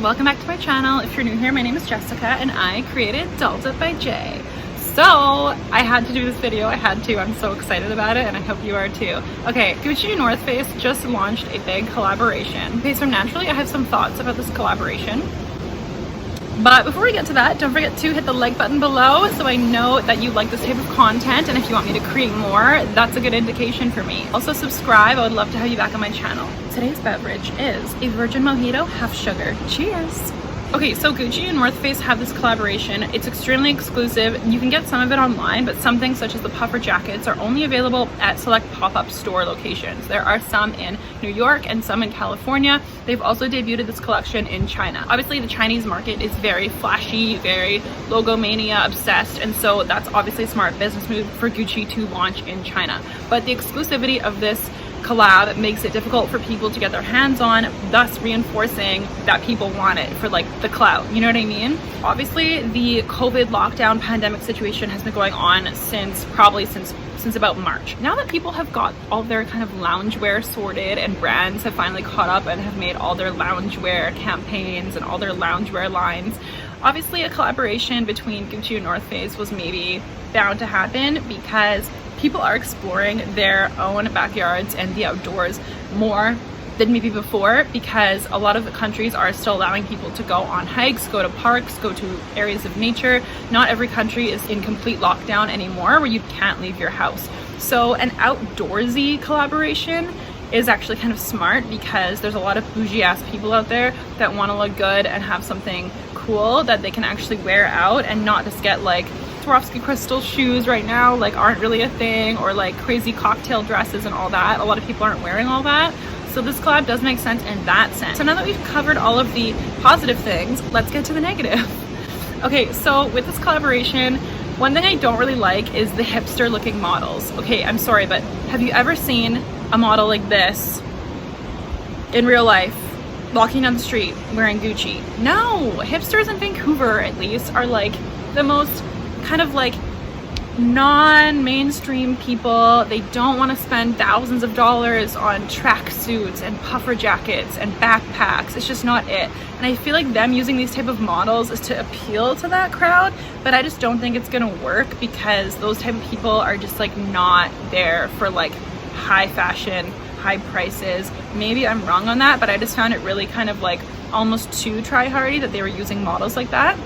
welcome back to my channel. If you're new here, my name is Jessica and I created Dolls It by Jay. So I had to do this video, I'm so excited about it and I hope you are too. Okay, Gucci and North Face just launched a big collaboration. Okay, so naturally I have some thoughts about this collaboration. But before we get to that, don't forget to hit the like button below so I know that you like this type of content, and if you want me to create more, that's a good indication for me. Also subscribe, I would love to have you back on my channel. Today's beverage is a virgin mojito, half sugar. Cheers! Okay, so Gucci and North Face have this collaboration. It's extremely exclusive. You can get some of it online, but some things such as the puffer jackets are only available at select pop-up store locations. There are some in New York and some in California. They've also debuted this collection in China. Obviously, the Chinese market is very flashy, very logomania obsessed, and so that's obviously a smart business move for Gucci to launch in China. But the exclusivity of this collab makes it difficult for people to get their hands on, thus reinforcing that people want it for like the clout, you know what I mean? Obviously the COVID lockdown pandemic situation has been going on since about March. Now that people have got all their kind of loungewear sorted and brands have finally caught up and have made all their loungewear campaigns and all their loungewear lines, obviously a collaboration between Gucci and North Face was maybe bound to happen because people are exploring their own backyards and the outdoors more than maybe before, because a lot of the countries are still allowing people to go on hikes, go to parks, go to areas of nature. Not every country is in complete lockdown anymore where you can't leave your house. So an outdoorsy collaboration is actually kind of smart because there's a lot of bougie ass people out there that want to look good and have something cool that they can actually wear out and not just get like Swarovski crystal shoes right now like aren't really a thing, or like crazy cocktail dresses and all that. A lot of people aren't wearing all that. So this collab does make sense in that sense. So now that we've covered all of the positive things, let's get to the negative. Okay, so with this collaboration, one thing I don't really like is the hipster looking models. Okay, I'm sorry, but have you ever seen a model like this in real life walking down the street wearing Gucci? No, hipsters in Vancouver at least are like the most kind of like non-mainstream people. They don't want to spend thousands of dollars on tracksuits and puffer jackets and backpacks. It's just not it. And I feel like them using these type of models is to appeal to that crowd, but I just don't think it's gonna work because those type of people are just like not there for like high fashion, high prices. Maybe I'm wrong on that, but I just found it really kind of like almost too try-hardy that they were using models like that.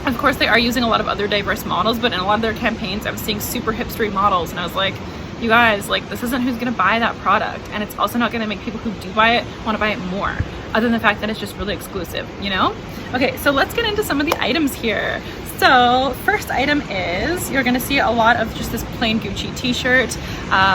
Of course, they are using a lot of other diverse models, but in a lot of their campaigns, I was seeing super hipstery models, and I was like, you guys, like, this isn't who's gonna buy that product, and it's also not gonna make people who do buy it want to buy it more, other than the fact that it's just really exclusive, you know? Okay, so let's get into some of the items here. So first item is, you're gonna see a lot of just this plain Gucci t-shirt,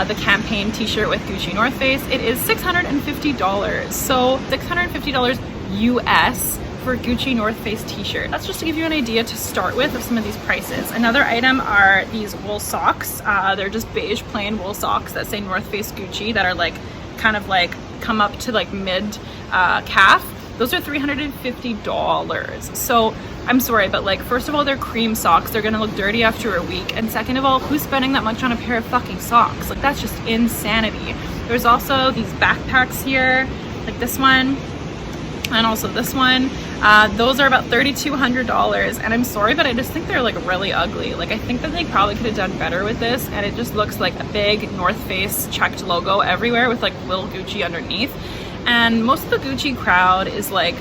the campaign t-shirt with Gucci North Face. It is $650, so $650 US for Gucci North Face t-shirt. That's just to give you an idea to start with of some of these prices. Another item are these wool socks. They're just beige plain wool socks that say North Face Gucci that are like kind of like come up to like mid calf. Those are $350. So I'm sorry, but like, first of all, they're cream socks. They're gonna look dirty after a week. And second of all, who's spending that much on a pair of fucking socks? Like, that's just insanity. There's also these backpacks here, like this one, and also this one. Those are about $3,200, and I'm sorry, but I just think they're like really ugly. Like, I think that they probably could have done better with this, and it just looks like a big North Face checked logo everywhere with like little Gucci underneath. And most of the Gucci crowd is like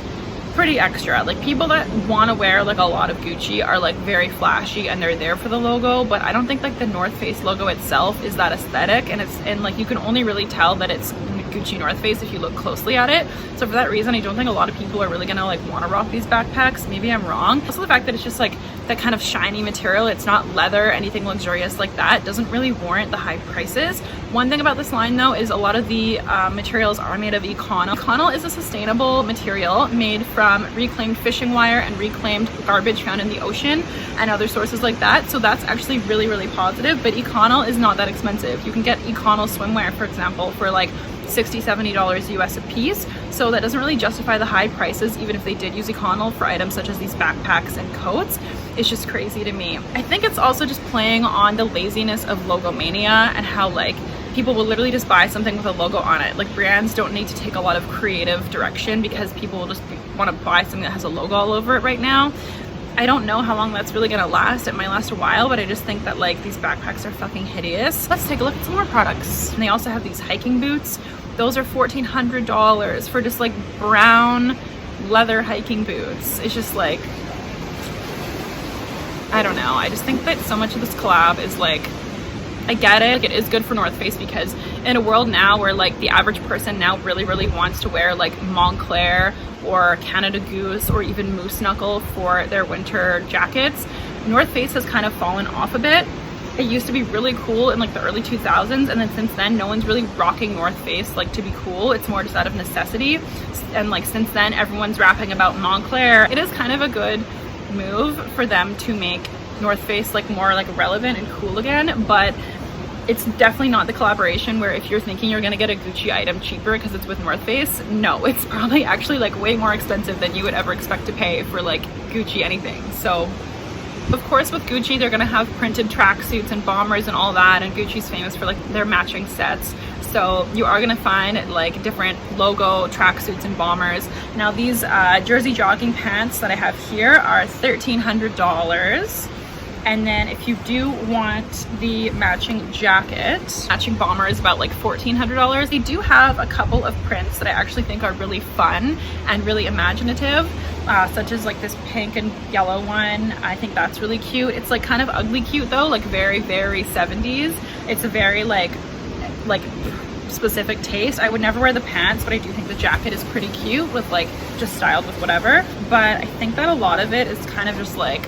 pretty extra. Like, people that want to wear like a lot of Gucci are like very flashy and they're there for the logo, but I don't think like the North Face logo itself is that aesthetic, and like you can only really tell that it's Gucci North Face if you look closely at it. So for that reason, I don't think a lot of people are really gonna like want to rock these backpacks. Maybe I'm wrong. Also, the fact that it's just like that kind of shiny material, it's not leather, anything luxurious like that, doesn't really warrant the high prices. One thing about this line though is a lot of the materials are made of Econol. Econol is a sustainable material made from reclaimed fishing wire and reclaimed garbage found in the ocean and other sources like that. So that's actually really, really positive, but Econol is not that expensive. You can get Econol swimwear, for example, for like $60–70 US a piece. So that doesn't really justify the high prices, even if they did use Econol for items such as these backpacks and coats. It's just crazy to me. I think it's also just playing on the laziness of logomania and how like people will literally just buy something with a logo on it. Like, brands don't need to take a lot of creative direction because people will just want to buy something that has a logo all over it right now. I don't know how long that's really gonna last. It might last a while, but I just think that like these backpacks are fucking hideous. Let's take a look at some more products. And they also have these hiking boots. Those are $1,400 for just like brown leather hiking boots. It's just like, I don't know. I just think that so much of this collab is like, I get it. Like, it is good for North Face because in a world now where like the average person now really wants to wear like Montclair or Canada Goose or even Moose Knuckle for their winter jackets, North Face has kind of fallen off a bit. It used to be really cool in like the early 2000s, and then since then no one's really rocking North Face like to be cool. It's more just out of necessity, and like since then everyone's rapping about Montclair. It is kind of a good move for them to make North Face like more like relevant and cool again, but it's definitely not the collaboration where if you're thinking you're gonna get a Gucci item cheaper because it's with North Face, no, it's probably actually like way more expensive than you would ever expect to pay for like Gucci anything. So of course with Gucci they're gonna have printed tracksuits and bombers and all that, and Gucci's famous for like their matching sets. So you are gonna find like different logo tracksuits and bombers. Now these jersey jogging pants that I have here are $1,300. And then if you do want the matching jacket, matching bomber is about like $1,400. They do have a couple of prints that I actually think are really fun and really imaginative, such as like this pink and yellow one. I think that's really cute. It's like kind of ugly cute though, like very 70s. It's a very like specific taste. I would never wear the pants, but I do think the jacket is pretty cute with like just styled with whatever. But I think that a lot of it is kind of just like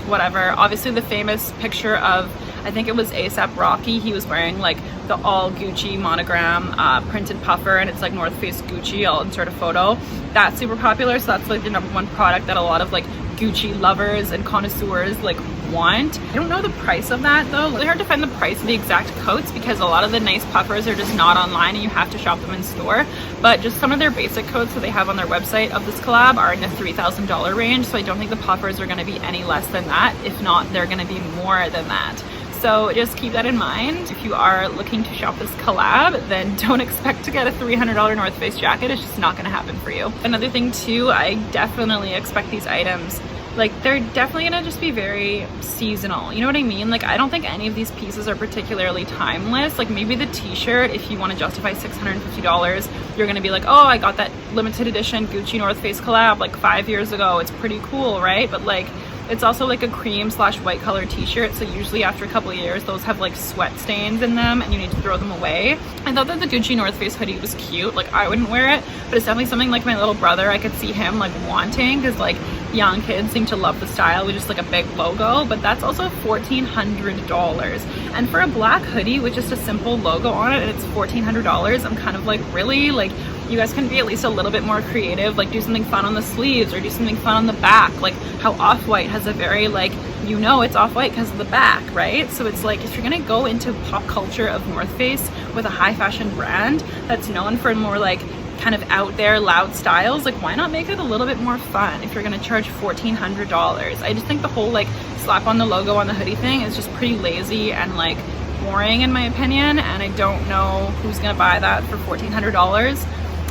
whatever. Obviously the famous picture of, I think it was A$AP Rocky, he was wearing like the all Gucci monogram printed puffer, and it's like North Face Gucci. I'll insert a photo. That's super popular, so that's like the #1 product that a lot of like Gucci lovers and connoisseurs like want. I don't know the price of that though. It's really hard to find the price of the exact coats because a lot of the nice puffers are just not online and you have to shop them in store. But just some of their basic coats that they have on their website of this collab are in the $3,000 range. So I don't think the puffers are going to be any less than that. If not, they're going to be more than that. So just keep that in mind. If you are looking to shop this collab, then don't expect to get a $300 North Face jacket. It's just not going to happen for you. Another thing too, I definitely expect these items, like they're definitely gonna just be very seasonal. You know what I mean? Like I don't think any of these pieces are particularly timeless. Like maybe the t-shirt, if you want to justify $650, you're gonna be like, oh, I got that limited edition Gucci North Face collab like 5 years ago. It's pretty cool, right? But like it's also like a cream/white color t-shirt, so usually after a couple of years those have like sweat stains in them and you need to throw them away. I thought that the Gucci North Face hoodie was cute. Like I wouldn't wear it, but it's definitely something like my little brother, I could see him like wanting, because like young kids seem to love the style with just like a big logo. But that's also $1,400, and for a black hoodie with just a simple logo on it and it's $1,400, I'm kind of like, really? Like you guys can be at least a little bit more creative, like do something fun on the sleeves or do something fun on the back, like how Off-White has a very like, you know, it's Off-White because of the back, right? So it's like if you're gonna go into pop culture of North Face with a high fashion brand that's known for more like kind of out there loud styles, like why not make it a little bit more fun if you're gonna charge $1,400? I just think the whole like slap on the logo on the hoodie thing is just pretty lazy and like boring in my opinion, and I don't know who's gonna buy that for $1,400.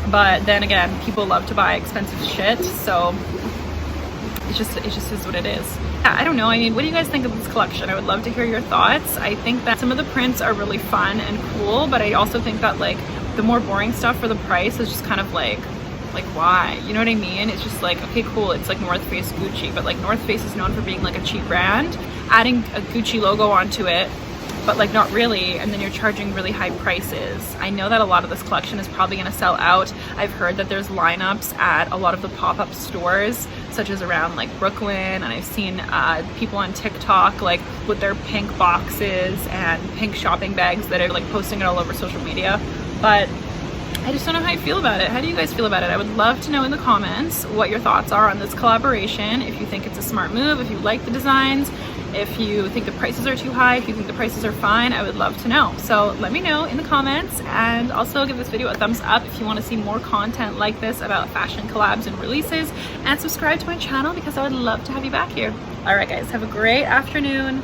But then again, people love to buy expensive shit, so it just is what it is. Yeah, I don't know. I mean, what do you guys think of this collection? I would love to hear your thoughts. I think that some of the prints are really fun and cool, but I also think that like the more boring stuff for the price is just kind of like why? You know what I mean? It's just like, okay, cool, it's like North Face Gucci, but like North Face is known for being like a cheap brand. Adding a Gucci logo onto it, but like not really, and then you're charging really high prices. I know that a lot of this collection is probably going to sell out. I've heard that there's lineups at a lot of the pop-up stores, such as around like Brooklyn, and I've seen people on TikTok like with their pink boxes and pink shopping bags that are like posting it all over social media. But I just don't know how I feel about it. How do you guys feel about it? I would love to know in the comments what your thoughts are on this collaboration. If you think it's a smart move, if you like the designs, if you think the prices are too high, if you think the prices are fine, I would love to know. So let me know in the comments, and also give this video a thumbs up if you want to see more content like this about fashion collabs and releases, and subscribe to my channel because I would love to have you back here. All right guys, have a great afternoon.